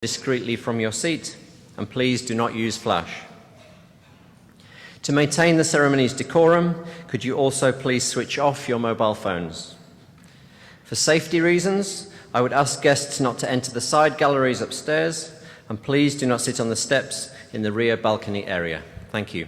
discreetly from your seat, and please do not use flash. To maintain the ceremony's decorum, could you also please switch off your mobile phones? For safety reasons, I would ask guests not to enter the side galleries upstairs, and please do not sit on the steps in the rear balcony area. Thank you.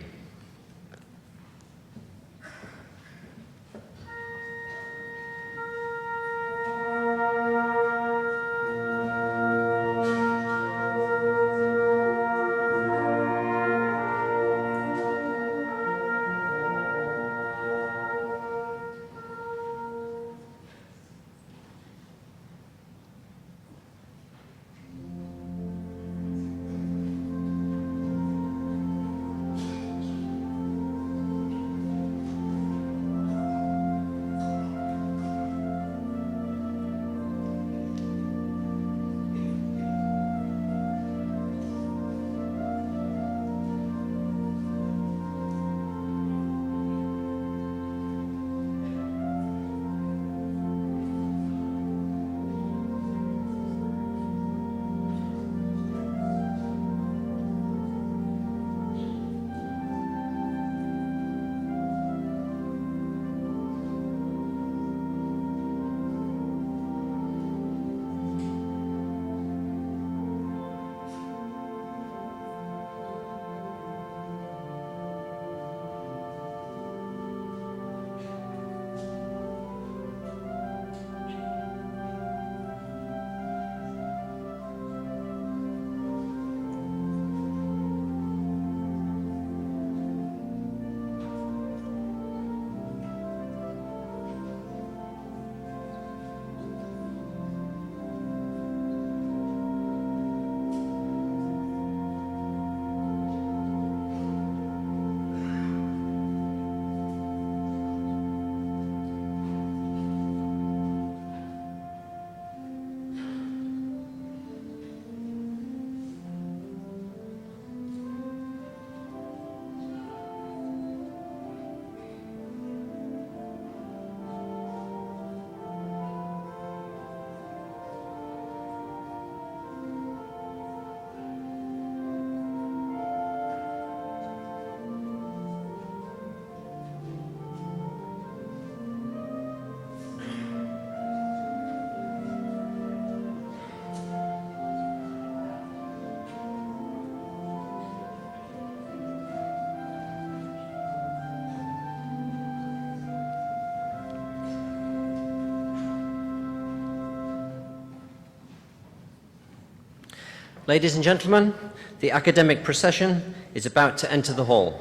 Ladies and gentlemen, the academic procession is about to enter the hall.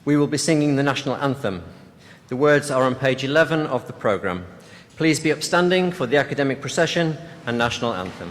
We will be singing the national anthem. The words are on page 11 of the programme. Please be upstanding for the academic procession and national anthem.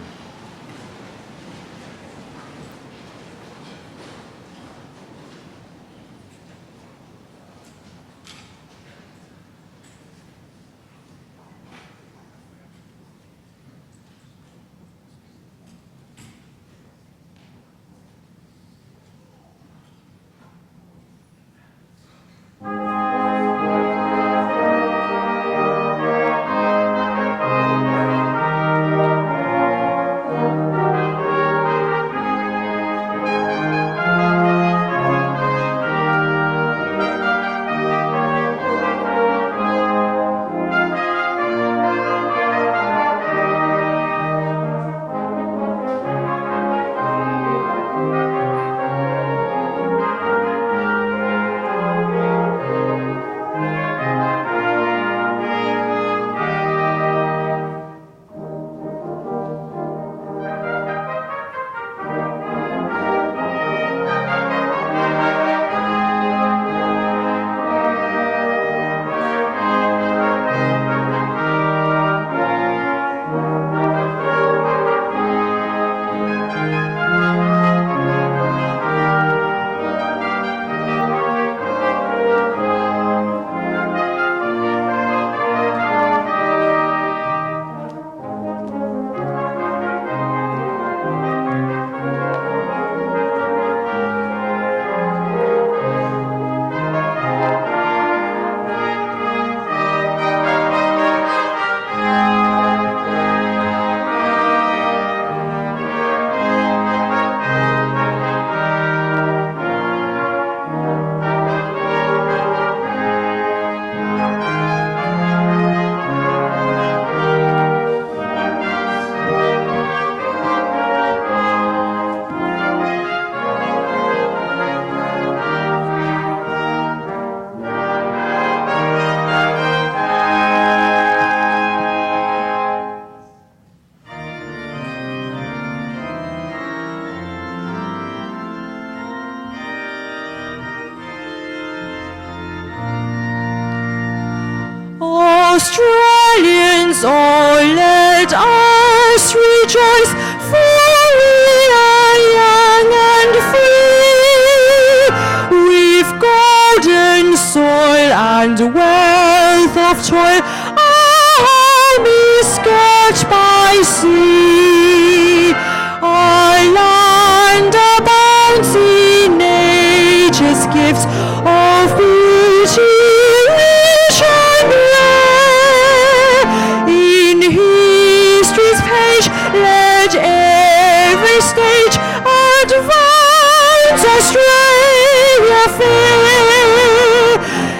Australia fair.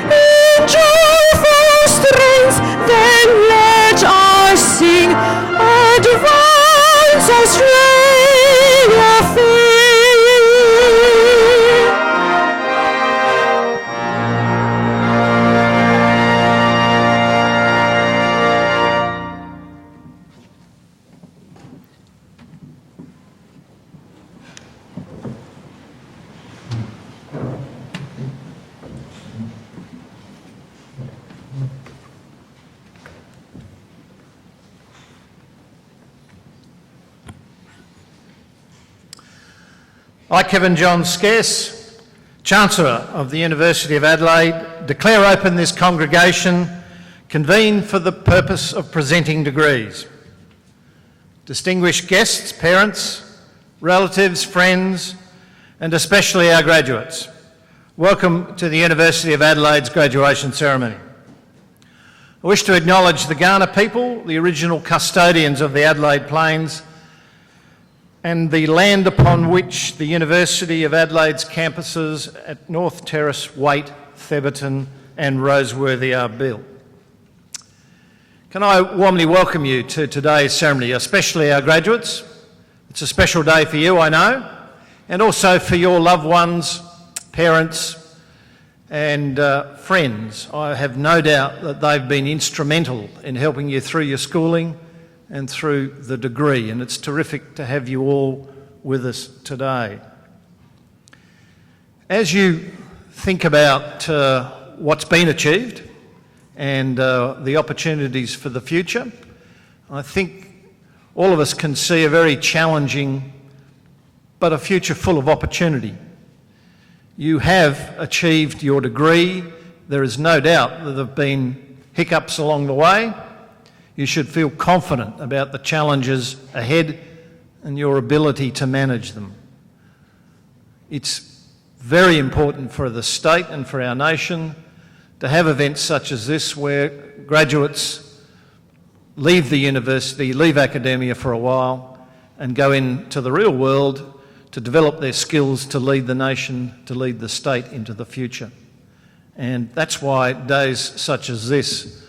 In joyful strains then let us sing, advance Australia fair. I, Kevin John Scarce, Chancellor of the University of Adelaide, declare open this congregation convened for the purpose of presenting degrees. Distinguished guests, parents, relatives, friends, and especially our graduates, welcome to the University of Adelaide's graduation ceremony. I wish to acknowledge the Kaurna people, the original custodians of the Adelaide Plains, and the land upon which the University of Adelaide's campuses at North Terrace, Waite, Thebarton and Roseworthy are built. Can I warmly welcome you to today's ceremony, especially our graduates. It's a special day for you, I know, and also for your loved ones, parents and friends. I have no doubt that they've been instrumental in helping you through your schooling and through the degree, and it's terrific to have you all with us today. As you think about what's been achieved and the opportunities for the future, I think all of us can see a very challenging but a future full of opportunity. You have achieved your degree. There is no doubt that there have been hiccups along the way. You should feel confident about the challenges ahead and your ability to manage them. It's very important for the state and for our nation to have events such as this where graduates leave the university, leave academia for a while and go into the real world to develop their skills to lead the nation, to lead the state into the future. And that's why days such as this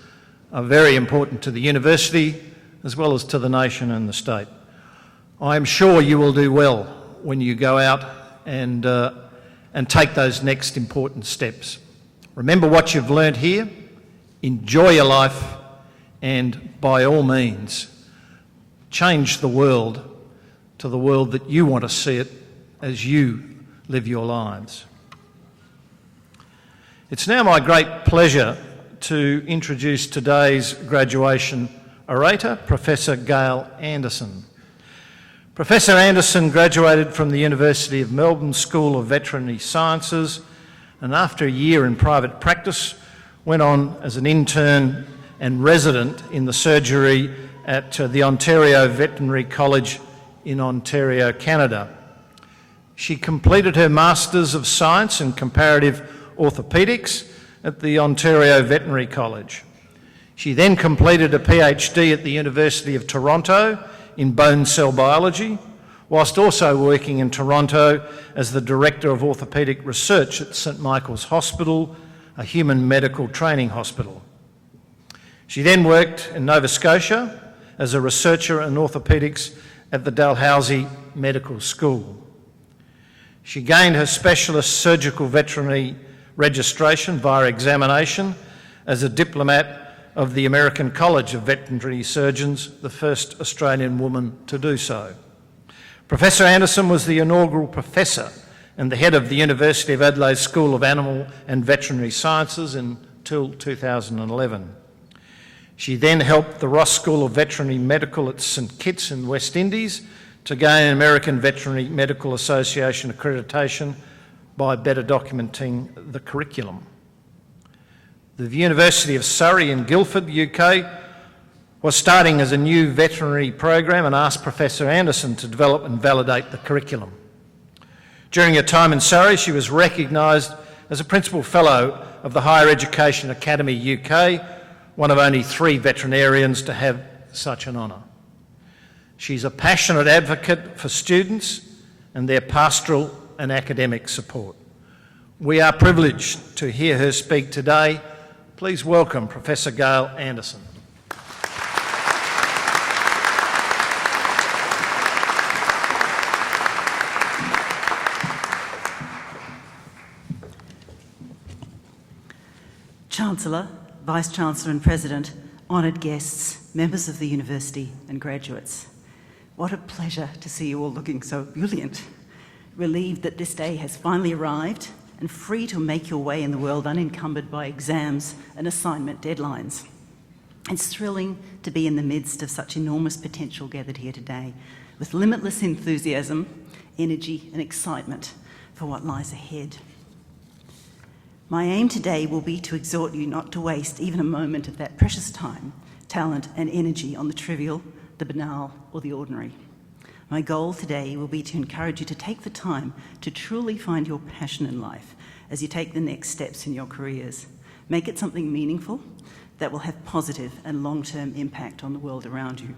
are very important to the university as well as to the nation and the state. I am sure you will do well when you go out and take those next important steps. Remember what you've learned here, enjoy your life, and by all means, change the world to the world that you want to see it as you live your lives. It's now my great pleasure to introduce today's graduation orator, Professor Gail Anderson. Professor Anderson graduated from the University of Melbourne School of Veterinary Sciences and after a year in private practice went on as an intern and resident in the surgery at the Ontario Veterinary College in Ontario, Canada. She completed her Masters of Science in Comparative Orthopaedics at the Ontario Veterinary College. She then completed a PhD at the University of Toronto in bone cell biology, whilst also working in Toronto as the Director of Orthopaedic Research at St Michael's Hospital, a human medical training hospital. She then worked in Nova Scotia as a researcher in orthopaedics at the Dalhousie Medical School. She gained her specialist surgical veterinary registration via examination as a diplomat of the American College of Veterinary Surgeons, the first Australian woman to do so. Professor Anderson was the inaugural professor and the head of the University of Adelaide School of Animal and Veterinary Sciences until 2011. She then helped the Ross School of Veterinary Medical at St Kitts in West Indies to gain American Veterinary Medical Association accreditation by better documenting the curriculum. The University of Surrey in Guildford, UK, was starting as a new veterinary program and asked Professor Anderson to develop and validate the curriculum. During her time in Surrey, she was recognised as a Principal Fellow of the Higher Education Academy UK, one of only 3 veterinarians to have such an honour. She's a passionate advocate for students and their pastoral and academic support. We are privileged to hear her speak today. Please welcome Professor Gail Anderson. Chancellor, Vice-Chancellor and President, honoured guests, members of the University and graduates. What a pleasure to see you all looking so brilliant. Relieved that this day has finally arrived and free to make your way in the world unencumbered by exams and assignment deadlines. It's thrilling to be in the midst of such enormous potential gathered here today, with limitless enthusiasm, energy and excitement for what lies ahead. My aim today will be to exhort you not to waste even a moment of that precious time, talent and energy on the trivial, the banal or the ordinary. My goal today will be to encourage you to take the time to truly find your passion in life as you take the next steps in your careers. Make it something meaningful that will have positive and long-term impact on the world around you.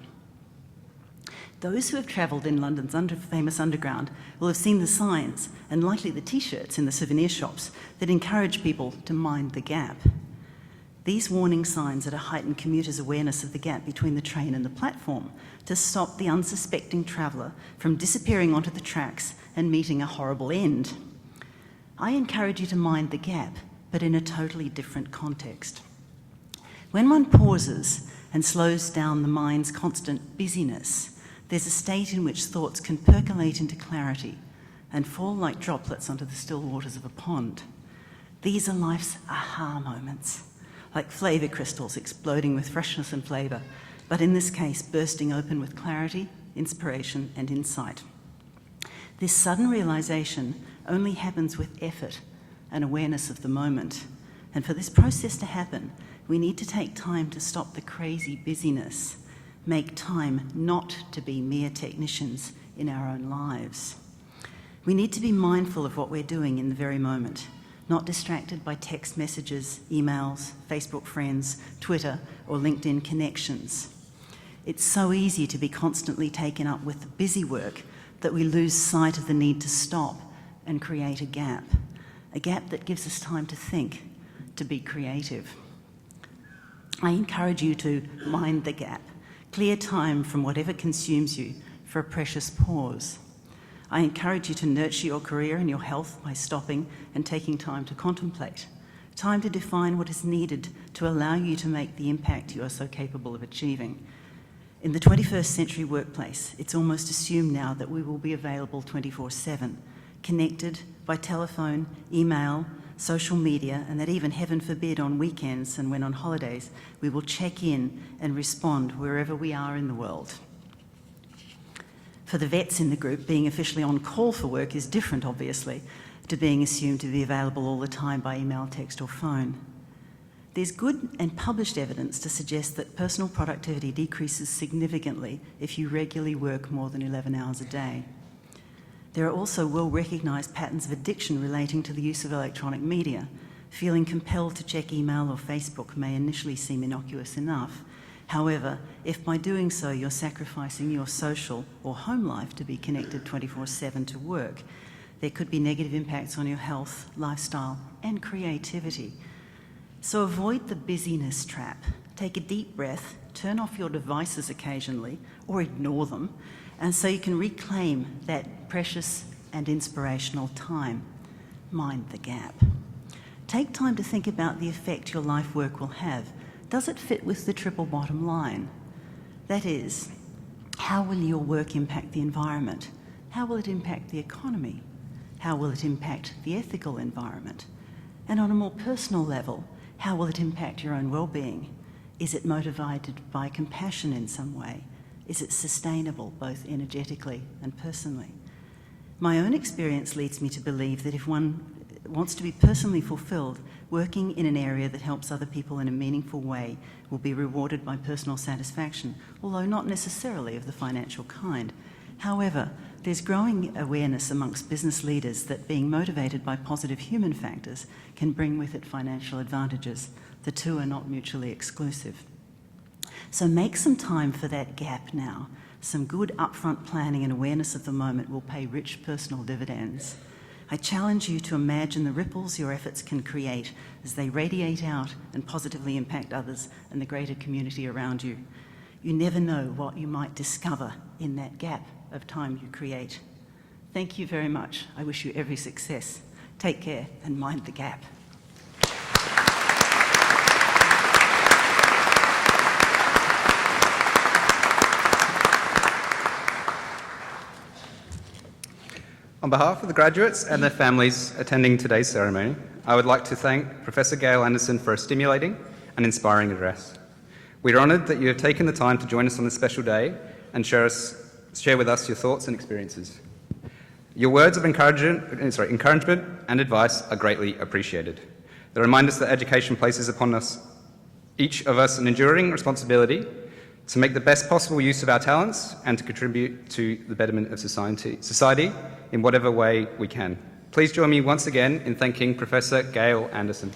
Those who have travelled in London's famous underground will have seen the signs and likely the t-shirts in the souvenir shops that encourage people to mind the gap. These warning signs are to heighten commuters' awareness of the gap between the train and the platform, to stop the unsuspecting traveller from disappearing onto the tracks and meeting a horrible end. I encourage you to mind the gap, but in a totally different context. When one pauses and slows down the mind's constant busyness, there's a state in which thoughts can percolate into clarity and fall like droplets onto the still waters of a pond. These are life's aha moments, like flavour crystals exploding with freshness and flavour, but in this case bursting open with clarity, inspiration and insight. This sudden realisation only happens with effort and awareness of the moment, and for this process to happen, we need to take time to stop the crazy busyness, make time not to be mere technicians in our own lives. We need to be mindful of what we're doing in the very moment, not distracted by text messages, emails, Facebook friends, Twitter, or LinkedIn connections. It's so easy to be constantly taken up with the busy work that we lose sight of the need to stop and create a gap that gives us time to think, to be creative. I encourage you to mind the gap, clear time from whatever consumes you for a precious pause. I encourage you to nurture your career and your health by stopping and taking time to contemplate, time to define what is needed to allow you to make the impact you are so capable of achieving. In the 21st century workplace, it's almost assumed now that we will be available 24/7, connected by telephone, email, social media, and that even, heaven forbid, on weekends and when on holidays, we will check in and respond wherever we are in the world. For the vets in the group, being officially on call for work is different, obviously, to being assumed to be available all the time by email, text or phone. There's good and published evidence to suggest that personal productivity decreases significantly if you regularly work more than 11 hours a day. There are also well-recognised patterns of addiction relating to the use of electronic media. Feeling compelled to check email or Facebook may initially seem innocuous enough. However, if by doing so you're sacrificing your social or home life to be connected 24/7 to work, there could be negative impacts on your health, lifestyle and creativity. So avoid the busyness trap. Take a deep breath, turn off your devices occasionally or ignore them, and so you can reclaim that precious and inspirational time. Mind the gap. Take time to think about the effect your life work will have. Does it fit with the triple bottom line? That is, how will your work impact the environment? How will it impact the economy? How will it impact the ethical environment? And on a more personal level, how will it impact your own well-being? Is it motivated by compassion in some way? Is it sustainable both energetically and personally? My own experience leads me to believe that if one wants to be personally fulfilled, working in an area that helps other people in a meaningful way will be rewarded by personal satisfaction, although not necessarily of the financial kind. However, there's growing awareness amongst business leaders that being motivated by positive human factors can bring with it financial advantages. The two are not mutually exclusive. So make some time for that gap now. Some good upfront planning and awareness of the moment will pay rich personal dividends. I challenge you to imagine the ripples your efforts can create as they radiate out and positively impact others and the greater community around you. You never know what you might discover in that gap of time you create. Thank you very much. I wish you every success. Take care and mind the gap. On behalf of the graduates and their families attending today's ceremony, I would like to thank Professor Gail Anderson for a stimulating and inspiring address. We are honoured that you have taken the time to join us on this special day and share with us your thoughts and experiences. Your words of encouragement and advice are greatly appreciated. They remind us that education places upon us, each of us, an enduring responsibility to make the best possible use of our talents and to contribute to the betterment of society in whatever way we can. Please join me once again in thanking Professor Gail Anderson.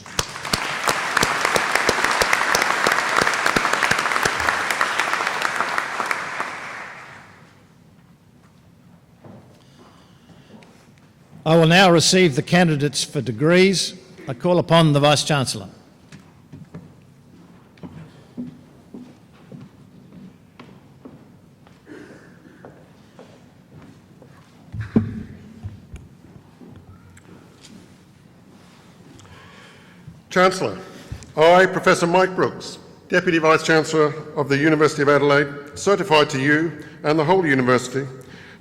I will now receive the candidates for degrees. I call upon the Vice-Chancellor. Chancellor, I, Professor Mike Brooks, Deputy Vice-Chancellor of the University of Adelaide, certify to you and the whole University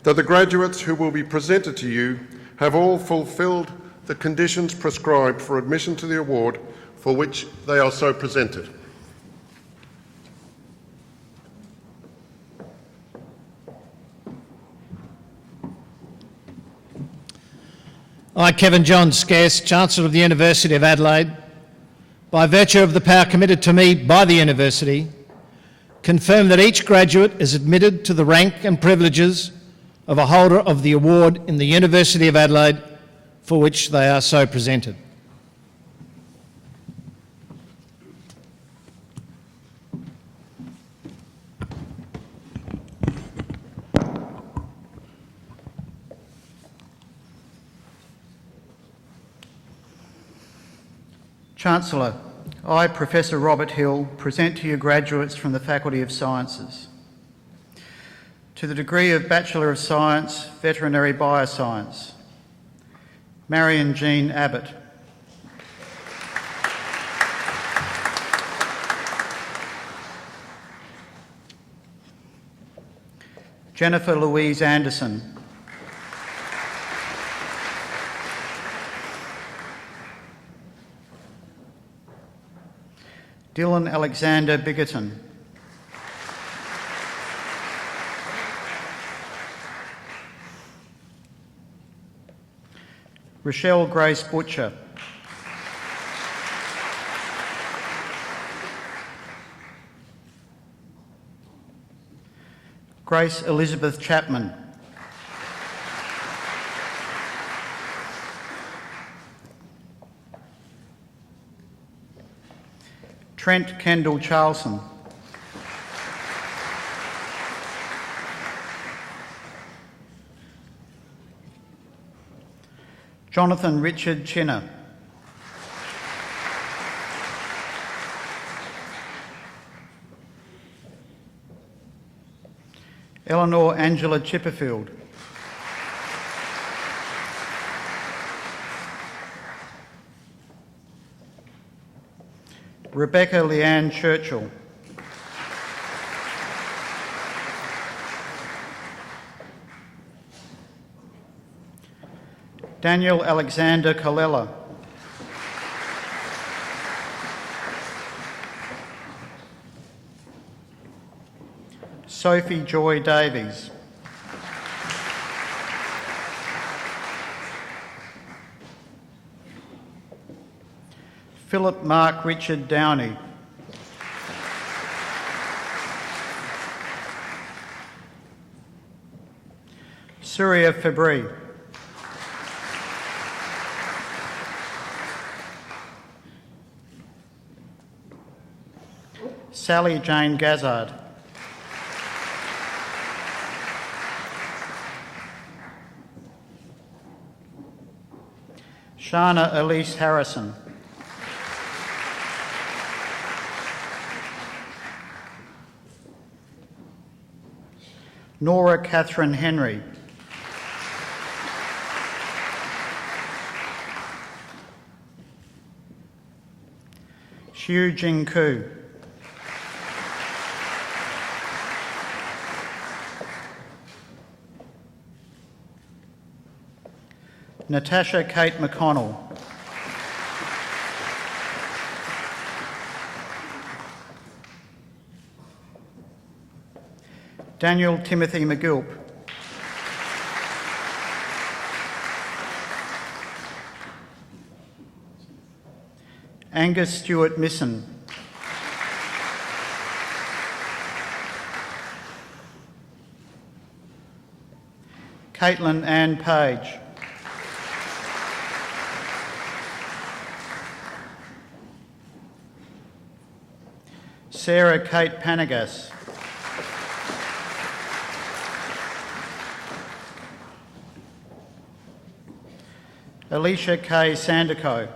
that the graduates who will be presented to you have all fulfilled the conditions prescribed for admission to the award for which they are so presented. I, Kevin John Scarce, Chancellor of the University of Adelaide, by virtue of the power committed to me by the University, confirm that each graduate is admitted to the rank and privileges of a holder of the award in the University of Adelaide for which they are so presented. Chancellor, I, Professor Robert Hill, present to you graduates from the Faculty of Sciences. To the degree of Bachelor of Science, Veterinary Bioscience, Marion Jean Abbott. Jennifer Louise Anderson. Dylan Alexander Biggerton. Rochelle Grace Butcher. Grace Elizabeth Chapman. Trent Kendall Charlson. Jonathan Richard Chinner. Eleanor Angela Chipperfield. Rebecca Leanne Churchill. Daniel Alexander Colella. Sophie Joy Davies. Philip Mark Richard Downey. Surya Fabri. Sally Jane Gazzard. Shana Elise Harrison. Nora Catherine Henry. Xiu Jing Ku. Natasha Kate McConnell. Daniel Timothy McGilp. Angus Stewart Misson. Caitlin Ann Page. Sarah Kate Panagas. Alicia K. Sandico.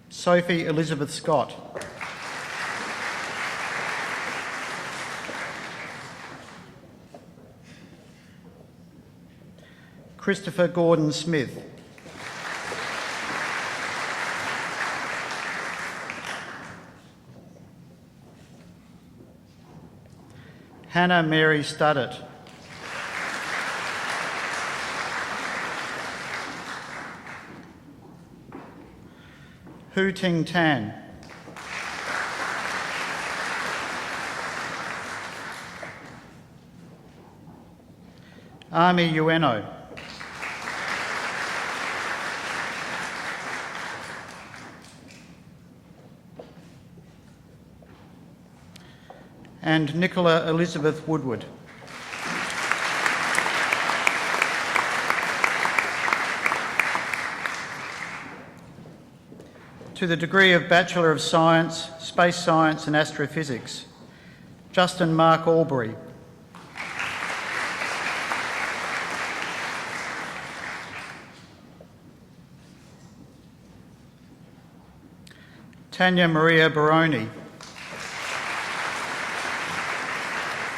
Sophie Elizabeth Scott. Christopher Gordon Smith. Hannah Mary Studdert. Hu Ting Tan. Ami Ueno. And Nicola Elizabeth Woodward. To the degree of Bachelor of Science, Space Science and Astrophysics, Justin Mark Albury. Tanya Maria Baroni.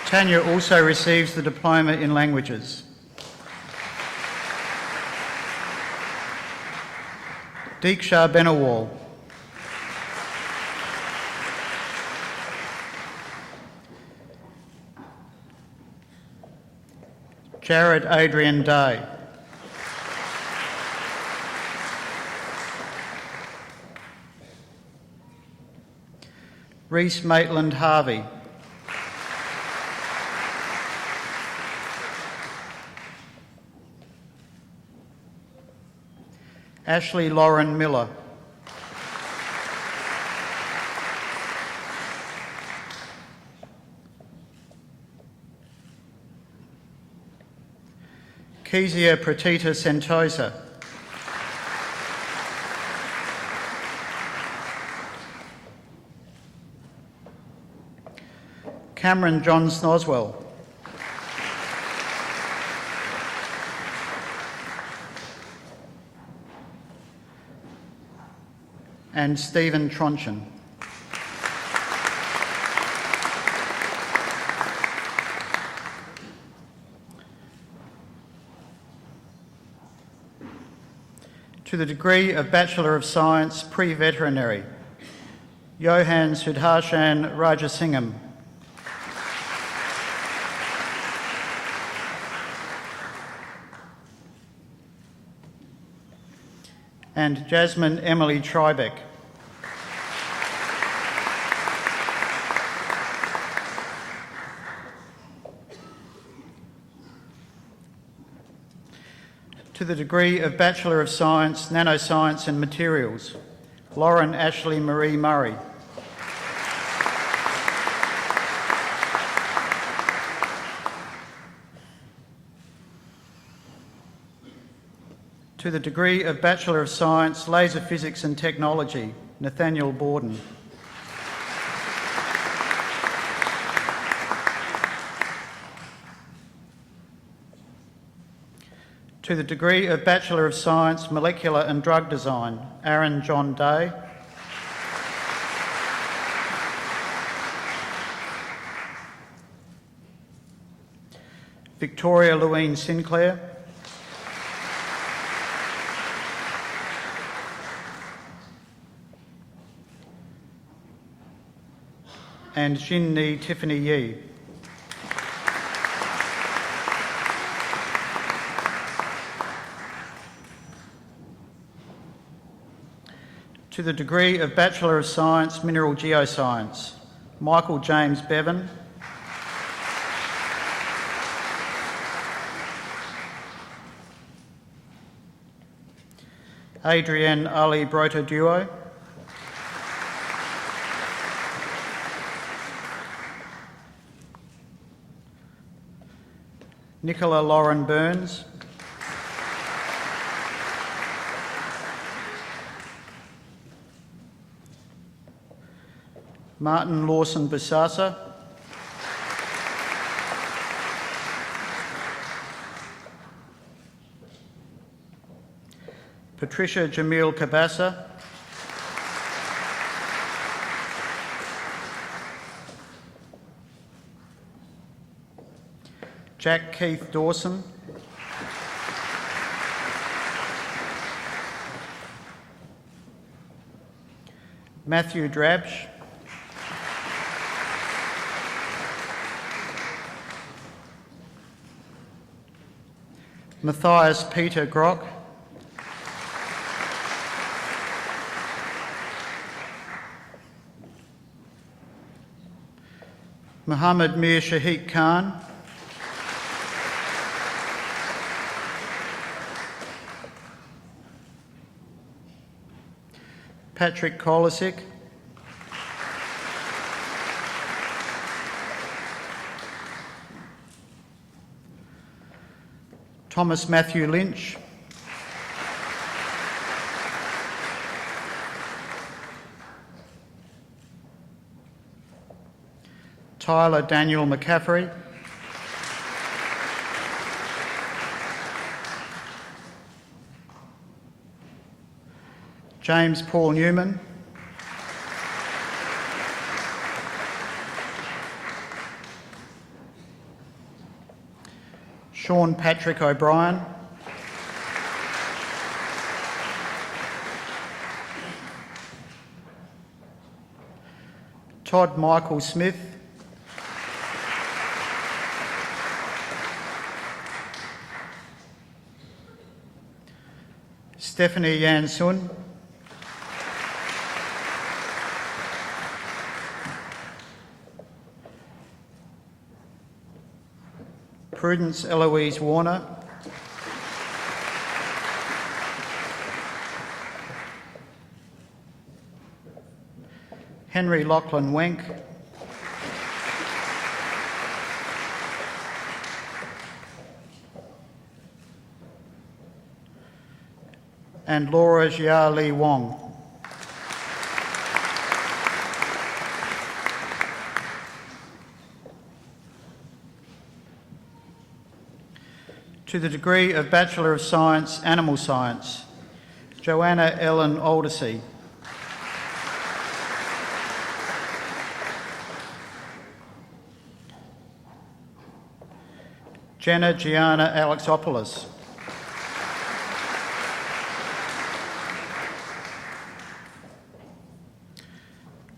Tanya also receives the Diploma in Languages. Deeksha Benawal. Jared Adrian Day. Reese Maitland Harvey. Ashley Lauren Miller. Kezia Pratita Sentosa. Cameron John Snoswell. And Stephen Tronchen. To the degree of Bachelor of Science, Pre-Veterinary, Johan Sudharshan Rajasingham. And Jasmine Emily Tribeck. To the degree of Bachelor of Science, Nanoscience and Materials, Lauren Ashley Marie Murray. To the degree of Bachelor of Science, Laser Physics and Technology, Nathaniel Borden. To the degree of Bachelor of Science, Molecular and Drug Design, Aaron John Day. Victoria Louise Sinclair. And Jinni Tiffany Yee. To the degree of Bachelor of Science, Mineral Geoscience, Michael James Bevan. Adrienne Ali Brota Duo. Nicola Lauren Burns. Martin Lawson Busasa. Patricia Jamil Kabasa. Jack Keith Dawson. Matthew Drabsch. Matthias Peter Grock. Muhammad Mir Shaheed Khan. Patrick Kolisic. Thomas Matthew Lynch. Tyler Daniel McCaffrey. James Paul Newman. Sean Patrick O'Brien. Todd Michael Smith. Stephanie Yansun. Prudence Eloise Warner. Henry Lachlan Wenk. And Laura Jia Lee Wong. To the degree of Bachelor of Science, Animal Science, Joanna Ellen Aldersey. Jenna Gianna Alexopoulos.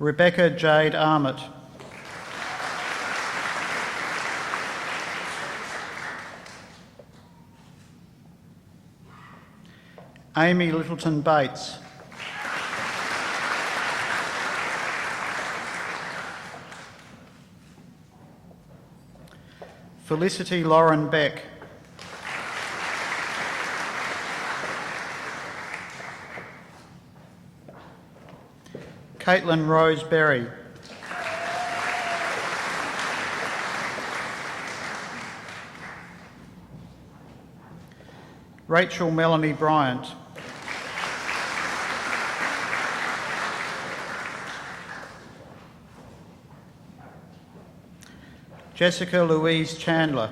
Rebecca Jade Armit. Amy Littleton Bates. Felicity Lauren Beck. Caitlin Rose Berry. Rachel Melanie Bryant. Jessica Louise Chandler.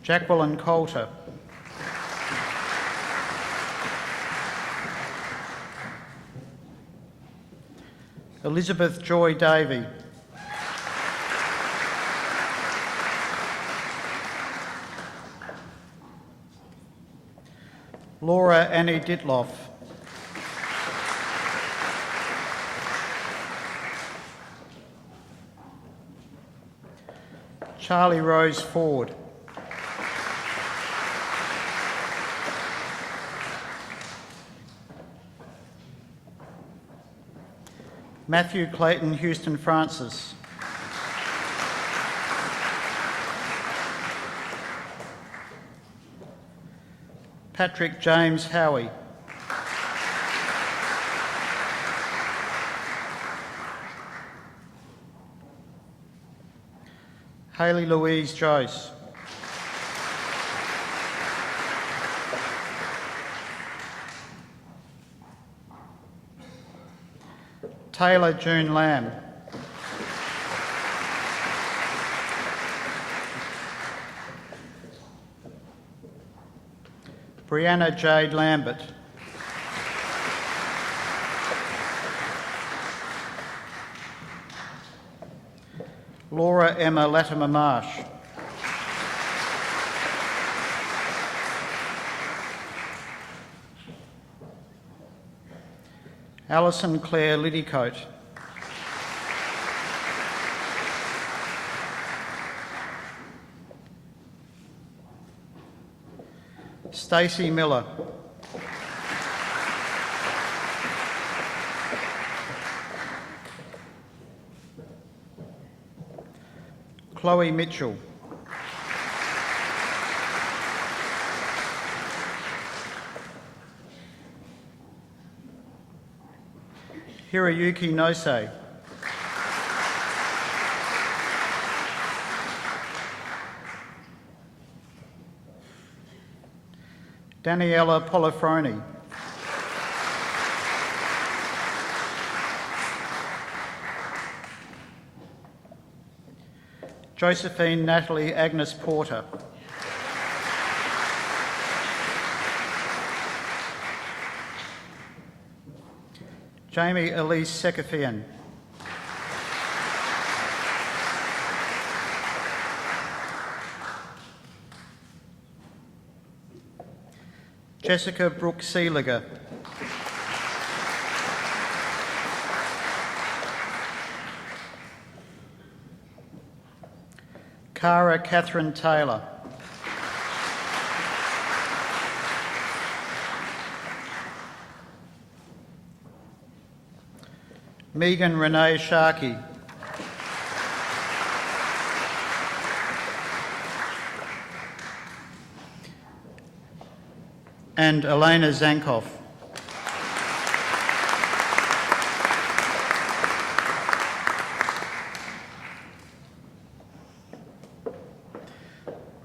Jacqueline Coulter. Elizabeth Joy Davey. Laura Annie Ditloff. Charlie Rose Ford. Matthew Clayton Houston Francis. Patrick James Howie. Hayley Louise Joyce. Taylor June Lamb. Brianna Jade Lambert. Laura Emma Latimer Marsh. Alison Claire Liddycote. Stacey Miller. Chloe Mitchell. Hiroyuki Nosei. Daniela Polifroni. Josephine Natalie Agnes Porter. Jamie Elise Sekafian. Jessica Brooke Seeliger. Cara Catherine Taylor. Megan Renee Sharkey. And Elena Zankoff.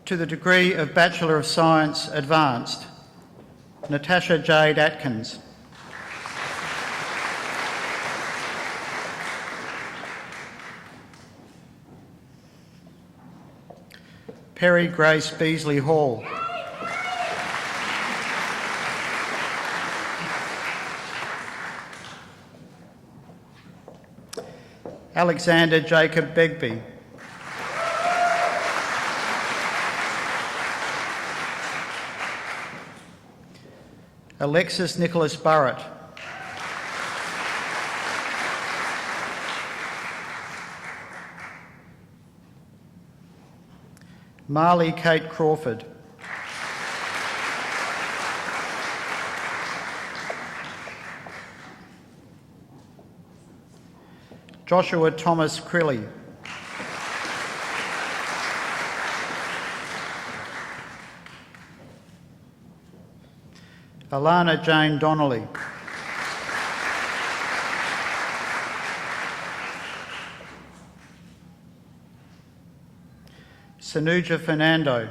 To the degree of Bachelor of Science Advanced, Natasha Jade Atkins. Perry Grace Beasley Hall. Alexander Jacob Begbie. Alexis Nicholas Burrett. Marley Kate Crawford. Joshua Thomas Crilly. Alana Jane Donnelly. Sanuja Fernando.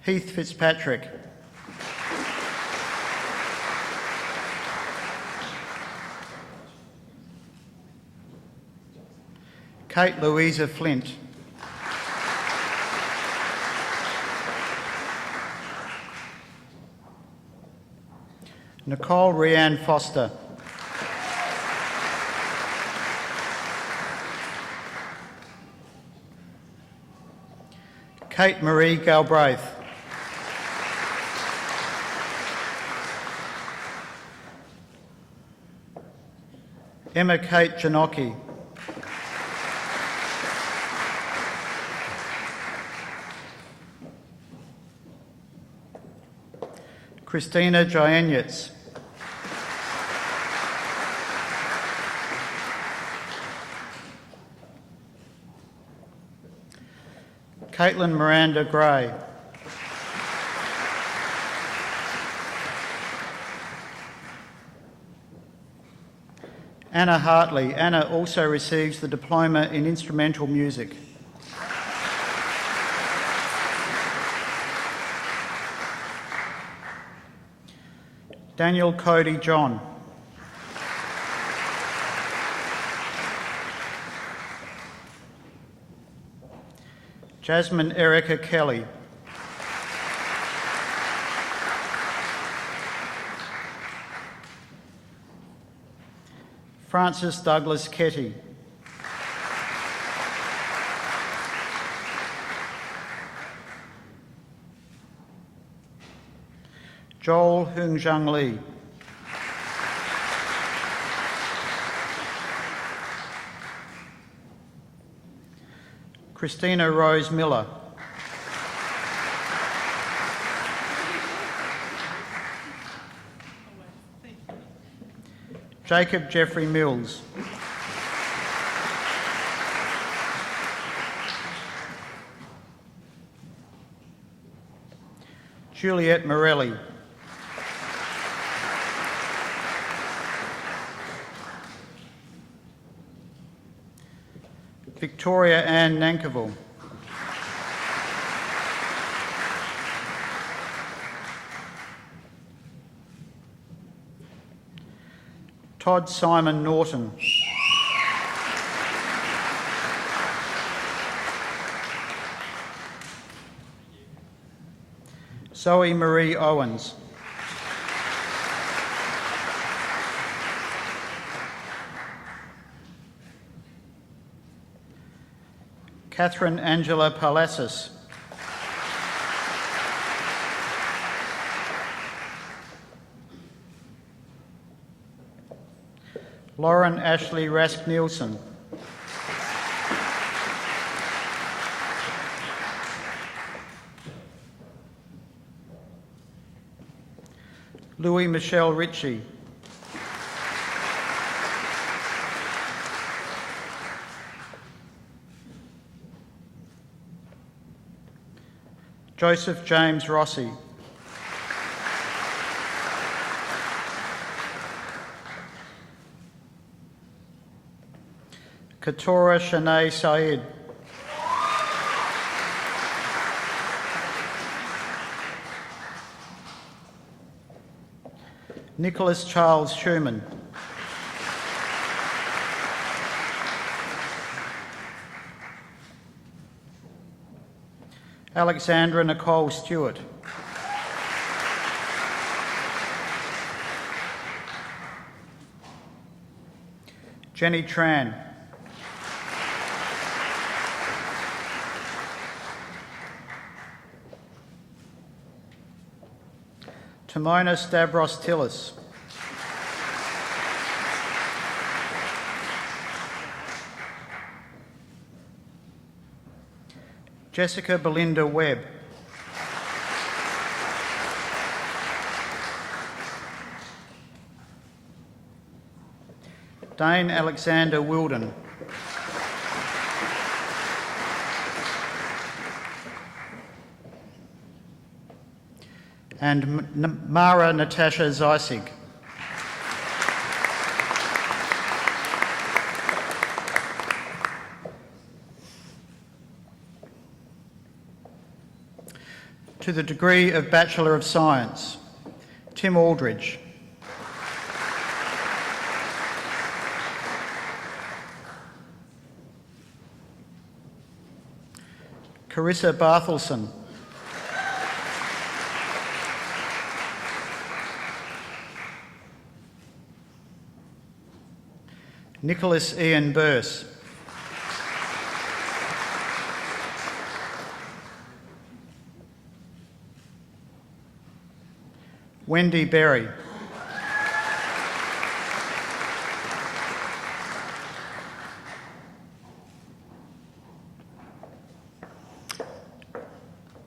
Heath Fitzpatrick. Kate Louisa Flint. Nicole Rianne Foster. Kate Marie Galbraith. Emma Kate Janocki. Christina Jayanyets. Caitlin Miranda Gray. Anna Hartley. Anna also receives the Diploma in Instrumental Music. Daniel Cody John. Jasmine Erica Kelly. Francis Douglas Ketty. Joel Hung Zhang Lee. Christina Rose Miller. Jacob Jeffrey Mills. Juliette Morelli. Victoria Ann Nankerville. Todd Simon Norton. Zoe Marie Owens. Catherine Angela Palacis. Lauren Ashley Rask-Nielsen. Louis Michelle Ritchie. Joseph James Rossi. Katora Shanae Said. Nicholas Charles Schumann. Alexandra Nicole Stewart. Jenny Tran. Timona Stavros Tillis. Jessica Belinda Webb. Dane Alexander Wilden. And Mara Natasha Zeisig. To the degree of Bachelor of Science, Tim Aldridge. Carissa Barthelson. Nicholas Ian Burse. Wendy Berry.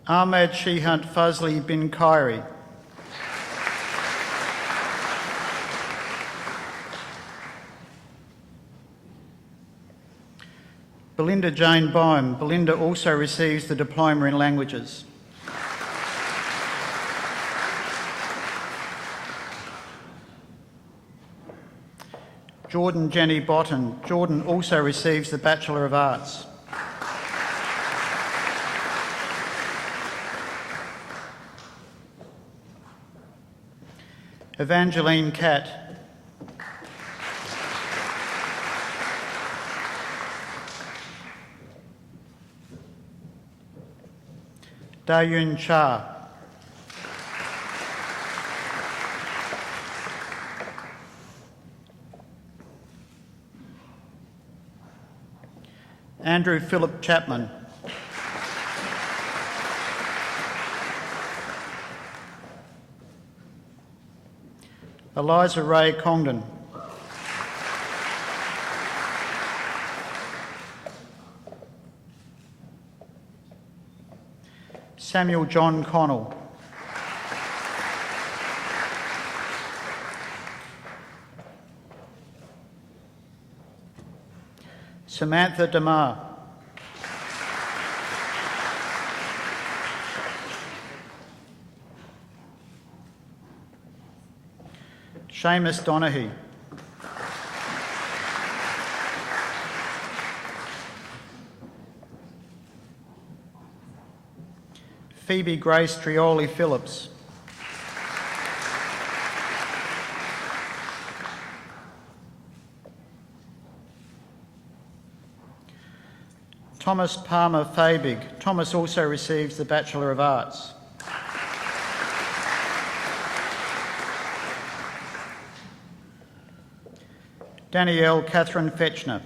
Ahmad Shihant Fazli bin Khairi. Belinda Jane Boehm. Belinda also receives the Diploma in Languages. Jordan Jenny Botten. Jordan also receives the Bachelor of Arts. Evangeline Catt. Dayun Cha. Andrew Philip Chapman. Eliza Ray Congdon. Samuel John Connell. Samantha Damar. Seamus Donaghy. Phoebe Grace Trioli Phillips. Thomas Palmer Fabig. Thomas also receives the Bachelor of Arts. Danielle Catherine Fetchner.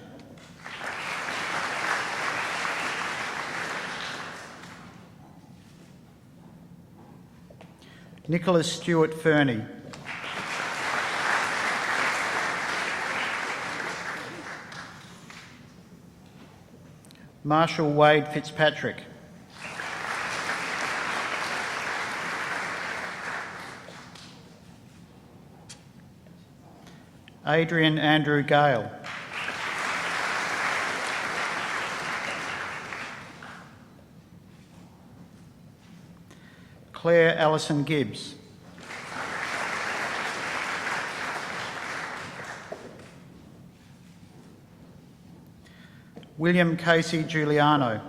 Nicholas Stewart Fernie. Marshall Wade Fitzpatrick. Adrian Andrew Gale. Claire Allison Gibbs. William Casey Giuliano.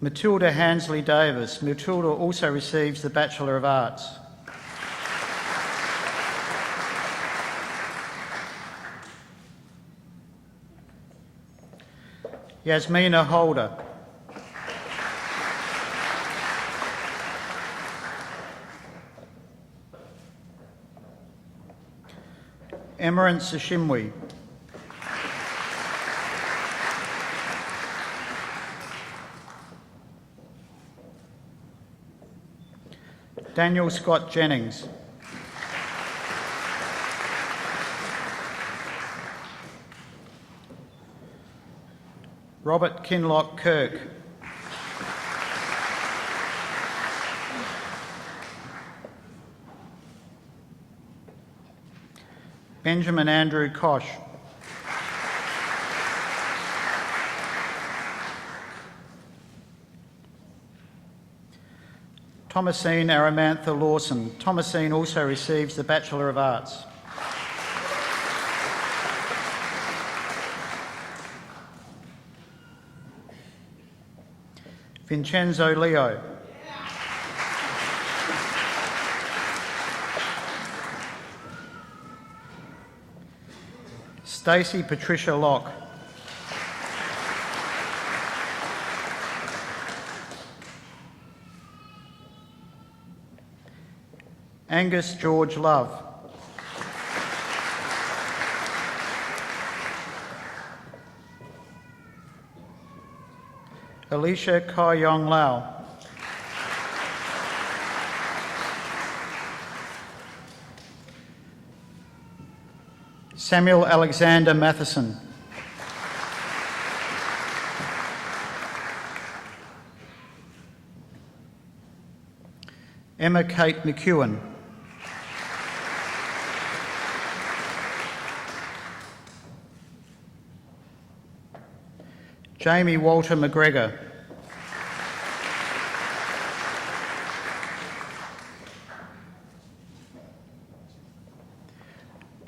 Matilda Hansley Davis. Matilda also receives the Bachelor of Arts. Yasmina Holder. Emerant Sashimwe. Daniel Scott Jennings. Robert Kinlock Kirk. Benjamin Andrew Kosh. Thomasine Aramantha Lawson. Thomasine also receives the Bachelor of Arts. Vincenzo Leo. Stacey Patricia Locke. Angus George Love. Alicia Kai Yong Lau. Samuel Alexander Matheson. Emma Kate McEwen. Jamie Walter McGregor.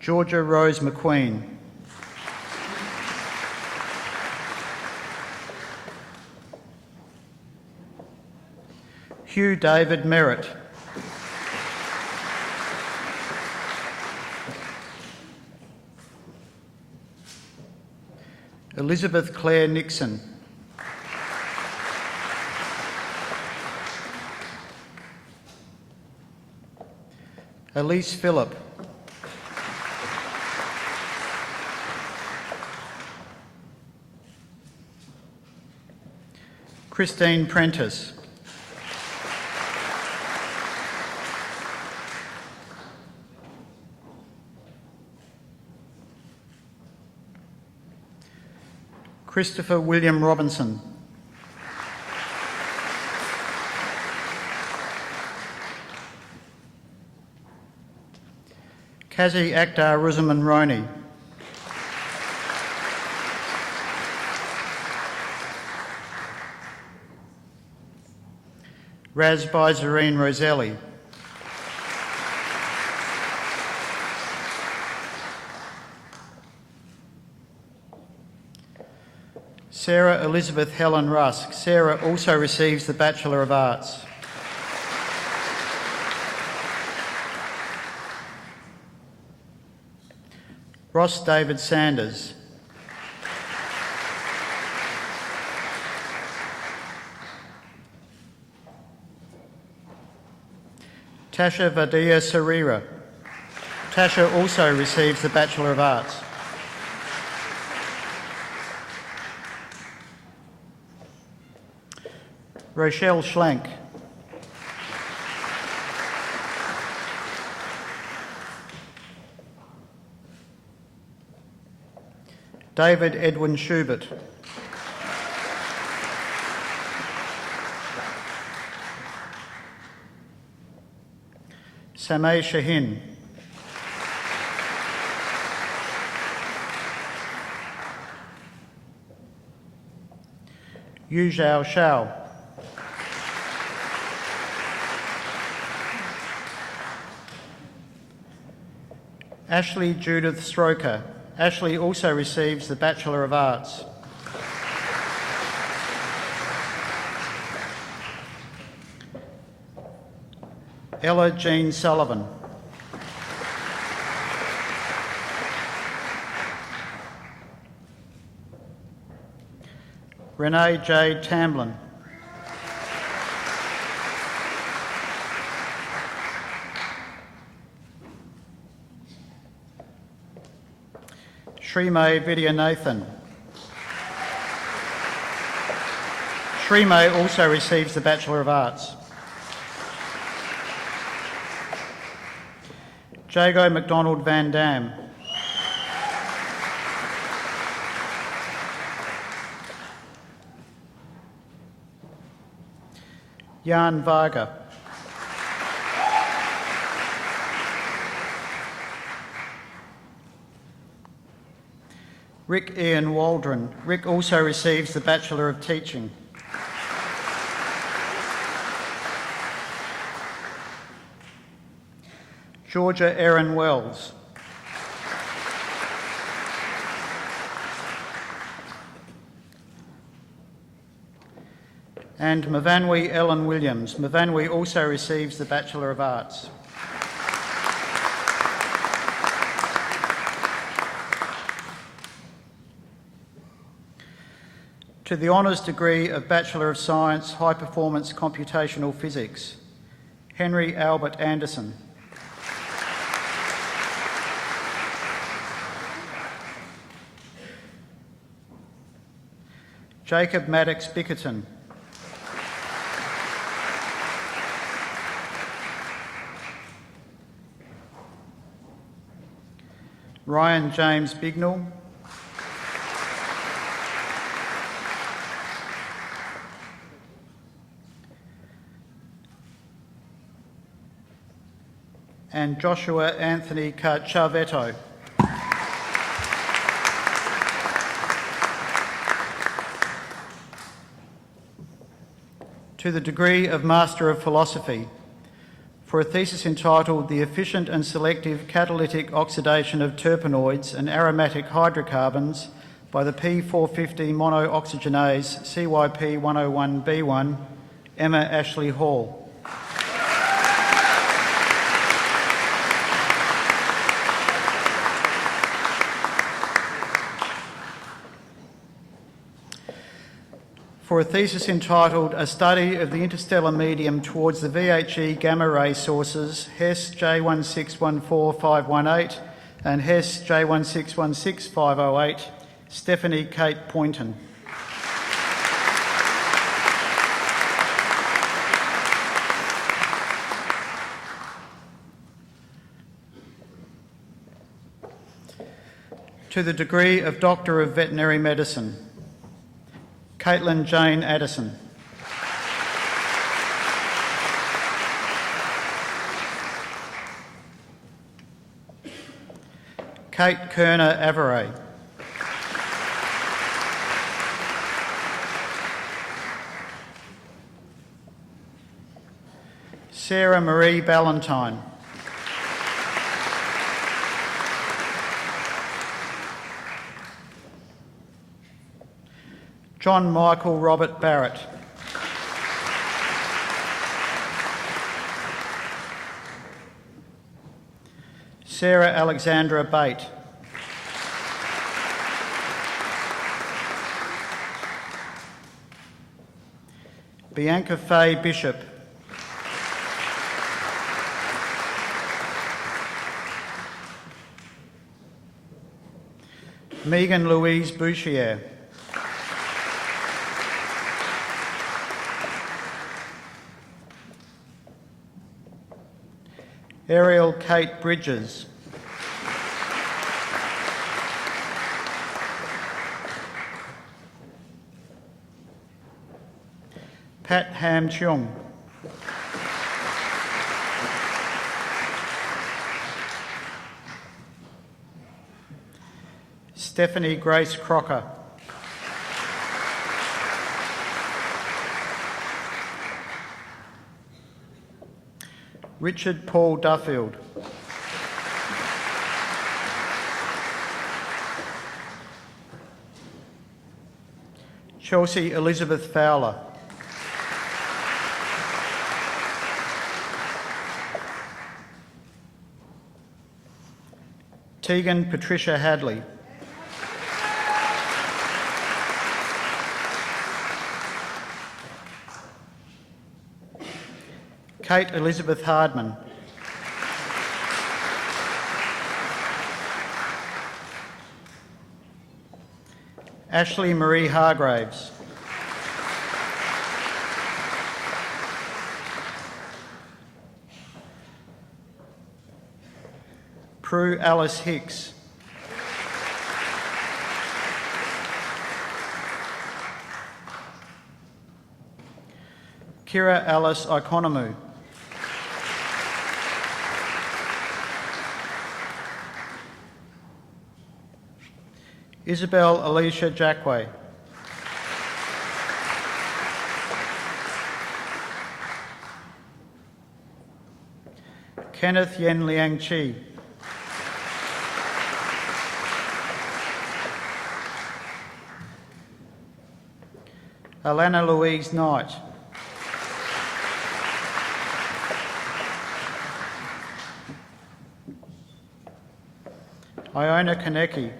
Georgia Rose McQueen. Hugh David Merritt. Elizabeth Claire Nixon. Elise Phillip. Christine Prentice. Christopher William Robinson. Kazi Akhtar Ruzaman Roni. Razbai Zareen Roselli. Sarah Elizabeth Helen Rusk. Sarah also receives the Bachelor of Arts. Ross David Sanders. Tasha Vadia Sarira. Tasha also receives the Bachelor of Arts. Rochelle Schlank. David Edwin Schubert. Samay Shahin. Yu Zhao Shao. Ashley Judith Stroker. Ashley also receives the Bachelor of Arts. Ella Jean Sullivan. Renee J. Tamblin. Srimay Vidyanathan. Srimay also receives the Bachelor of Arts. Jago McDonald Van Dam. Jan Varga. Rick Ian Waldron. Rick also receives the Bachelor of Teaching. Georgia Erin Wells. And Mavanwi Ellen Williams. Mavanwi also receives the Bachelor of Arts. To the honours degree of Bachelor of Science, High Performance Computational Physics, Henry Albert Anderson. Jacob Maddox Bickerton. Ryan James Bignell. And Joshua Anthony Carchavetto. To the degree of Master of Philosophy, for a thesis entitled The Efficient and Selective Catalytic Oxidation of Terpenoids and Aromatic Hydrocarbons by the P450 monooxygenase CYP101B1, Emma Ashley Hall. For a thesis entitled A Study of the Interstellar Medium Towards the VHE Gamma Ray Sources, HES J1614518 and HES J1616508, Stephanie Kate Poynton. To the degree of Doctor of Veterinary Medicine, Caitlin Jane Addison. Kate Kerner Averay. Sarah Marie Ballantyne. John Michael Robert Barrett. Sarah Alexandra Bate. Bianca Faye Bishop. Megan Louise Bouchier. Ariel Kate Bridges. Pat Ham Cheung. Stephanie Grace Crocker. Richard Paul Duffield. Chelsea Elizabeth Fowler. Tegan Patricia Hadley. Kate Elizabeth Hardman. Ashley Marie Hargraves. Prue Alice Hicks. Kira Alice Ikonomou. Isabel Alicia Jackway. Kenneth Yen Liang Chi. Alana Louise Knight. Iona Konecki.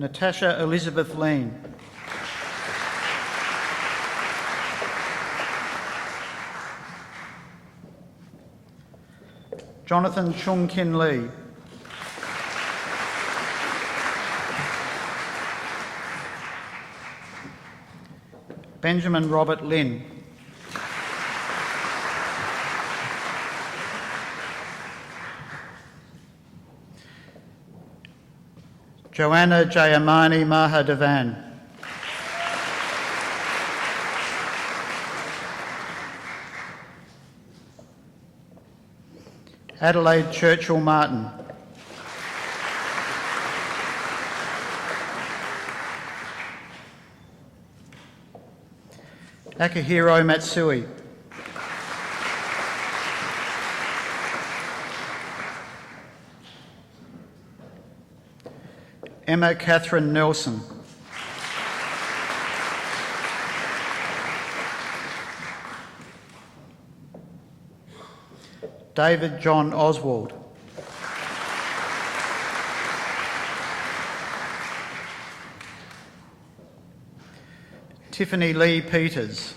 Natasha Elizabeth Lean. Jonathan Chung Kin Lee. Benjamin Robert Lin. Joanna Jayamani Mahadevan. Adelaide Churchill Martin. Akihiro Matsui. Emma Catherine Nelson. David John Oswald. Tiffany Lee Peters.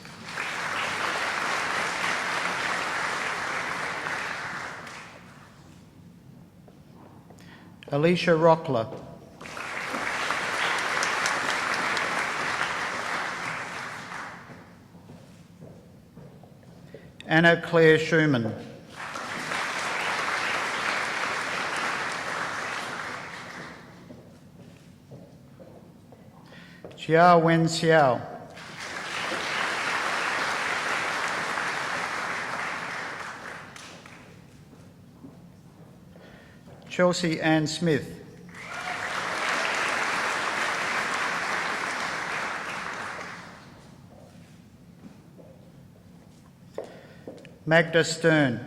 Alicia Rockler. Anna Claire Schumann. Jia Wen Xiao. Chelsea Ann Smith. Magda Stern.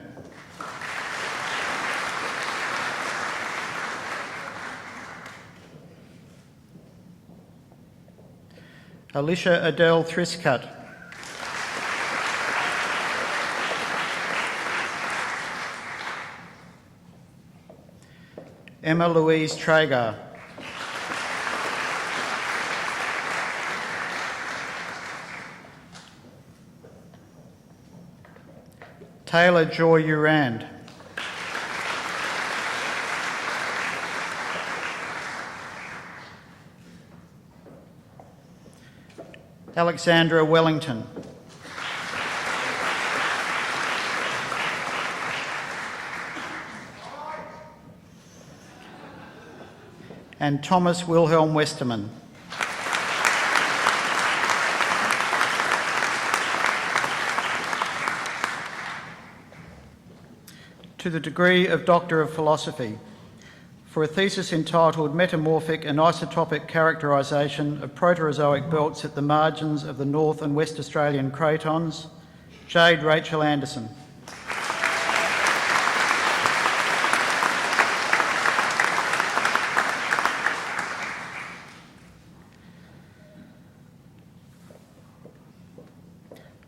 Alicia Adele Thriscutt. Emma Louise Traeger. Taylor Joy Urand. Alexandra Wellington. And Thomas Wilhelm Westerman. To the degree of Doctor of Philosophy, for a thesis entitled Metamorphic and Isotopic Characterisation of Proterozoic Belts at the Margins of the North and West Australian Cratons, Jade Rachel Anderson.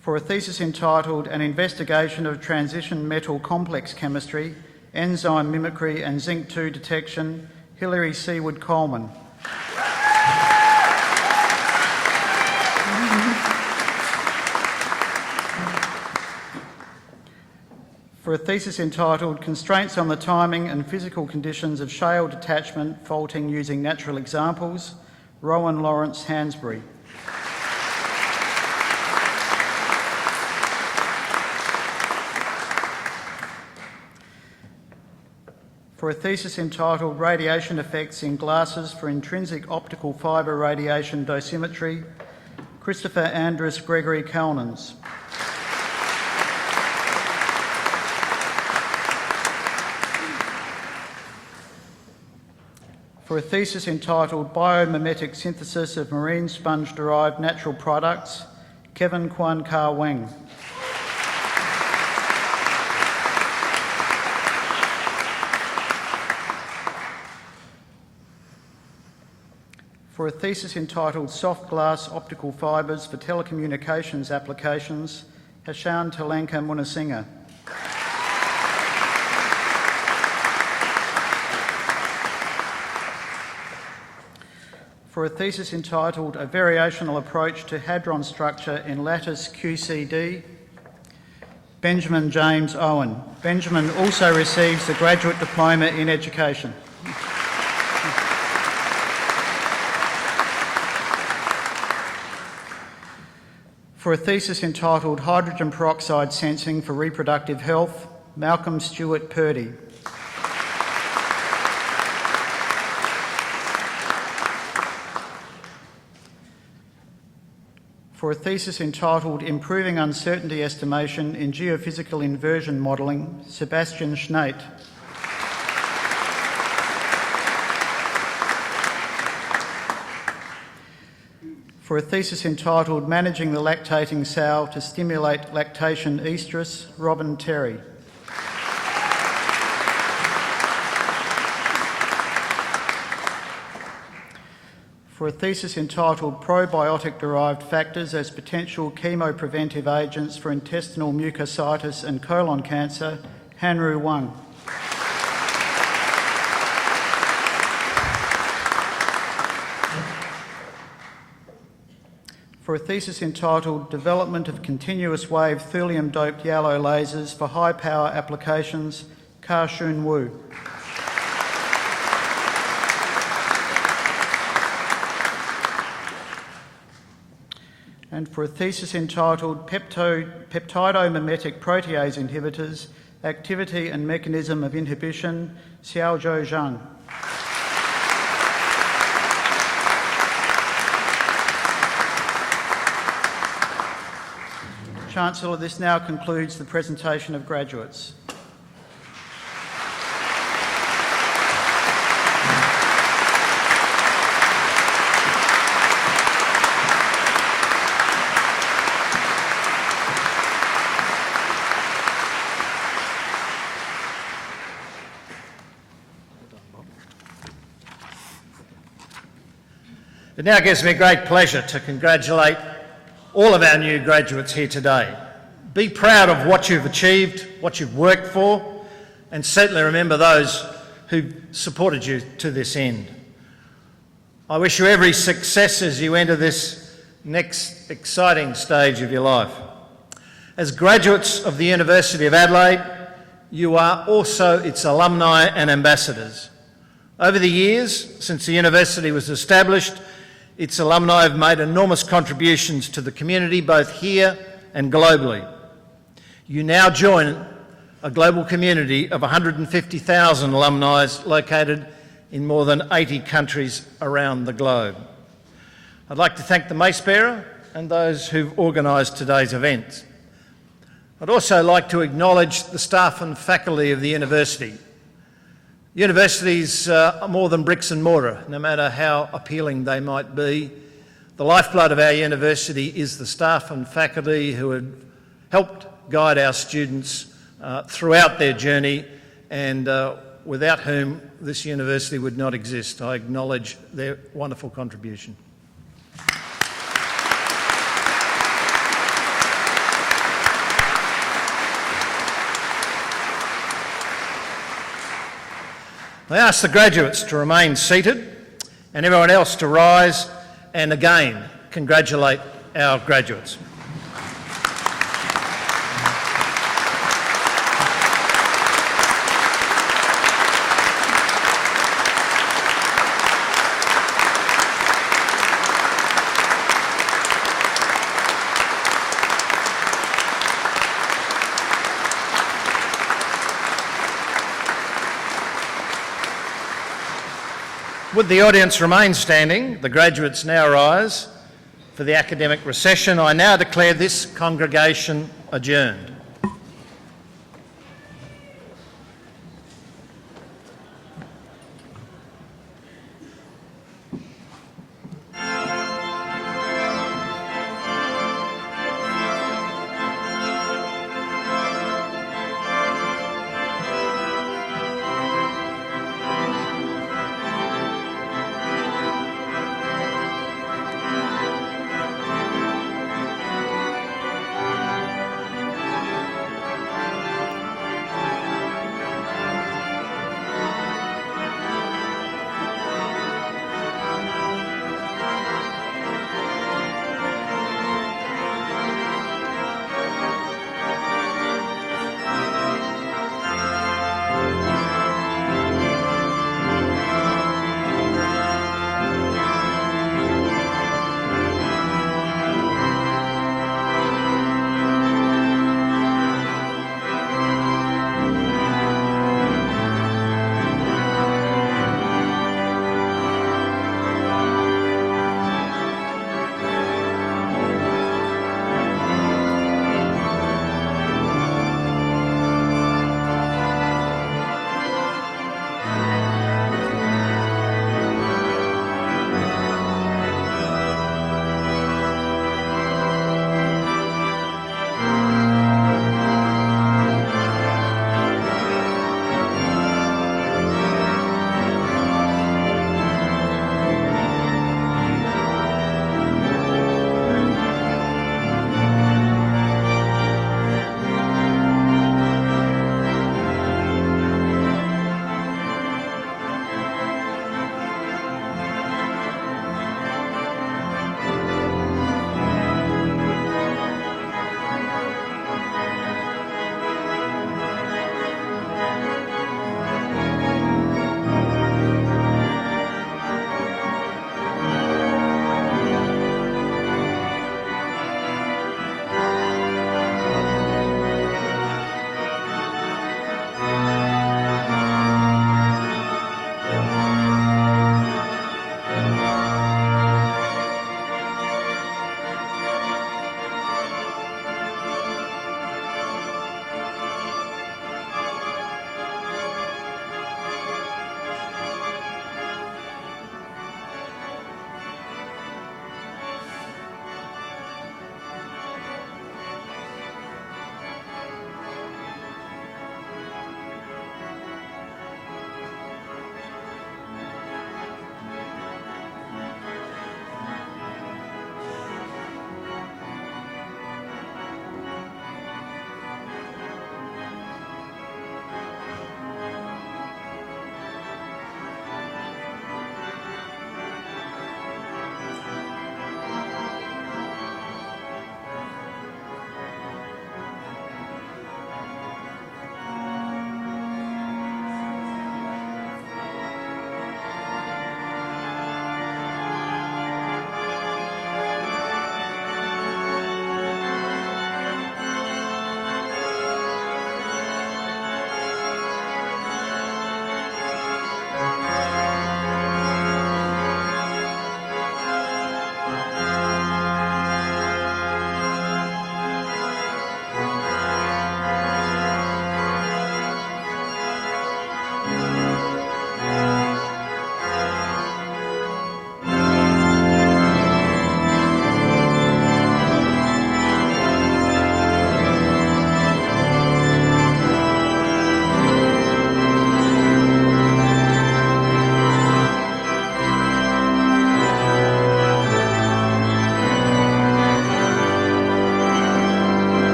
For a thesis entitled An Investigation of Transition Metal Complex Chemistry, Enzyme Mimicry and Zinc-2 Detection, Hilary Seawood Coleman. For a thesis entitled Constraints on the Timing and Physical Conditions of Shale Detachment Faulting Using Natural Examples, Rowan Lawrence Hansbury. For a thesis entitled Radiation Effects in Glasses for Intrinsic Optical Fibre Radiation Dosimetry, Christopher Andrus Gregory Kalnins. For a thesis entitled Biomimetic Synthesis of Marine Sponge-Derived Natural Products, Kevin Kwan Ka Weng. For a thesis entitled Soft Glass Optical Fibres for Telecommunications Applications, Hashan Talanka Munasinghe. for a thesis entitled A Variational Approach to Hadron Structure in Lattice QCD, Benjamin James Owen. Benjamin also receives the Graduate Diploma in Education. For a thesis entitled Hydrogen Peroxide Sensing for Reproductive Health, Malcolm Stewart Purdy. For a thesis entitled Improving Uncertainty Estimation in Geophysical Inversion Modelling, Sebastian Schneit. For a thesis entitled Managing the Lactating Sow to Stimulate Lactation Oestrus, Robin Terry. For a thesis entitled Probiotic-Derived Factors as Potential Chemopreventive Agents for Intestinal Mucositis and Colon Cancer, Hanru Wang. For a thesis entitled Development of Continuous Wave Thulium-Doped Yellow Lasers for High Power Applications, Ka-Shun Wu. And for a thesis entitled Peptidomimetic Protease Inhibitors, Activity and Mechanism of Inhibition, Xiaozhou Zhang. Chancellor, this now concludes the presentation of graduates. It now gives me great pleasure to congratulate all of our new graduates here today. Be proud of what you've achieved, what you've worked for, and certainly remember those who supported you to this end. I wish you every success as you enter this next exciting stage of your life. As graduates of the University of Adelaide, you are also its alumni and ambassadors. Over the years, since the university was established, its alumni have made enormous contributions to the community, both here and globally. You now join a global community of 150,000 alumni located in more than 80 countries around the globe. I'd like to thank the Mace Bearer and those who've organised today's event. I'd also like to acknowledge the staff and faculty of the university. Universities are more than bricks and mortar, no matter how appealing they might be. The lifeblood of our university is the staff and faculty who have helped guide our students throughout their journey, and without whom this university would not exist. I acknowledge their wonderful contribution. I ask the graduates to remain seated and everyone else to rise and again congratulate our graduates. Would the audience remain standing? The graduates now rise for the academic recession. I now declare this congregation adjourned.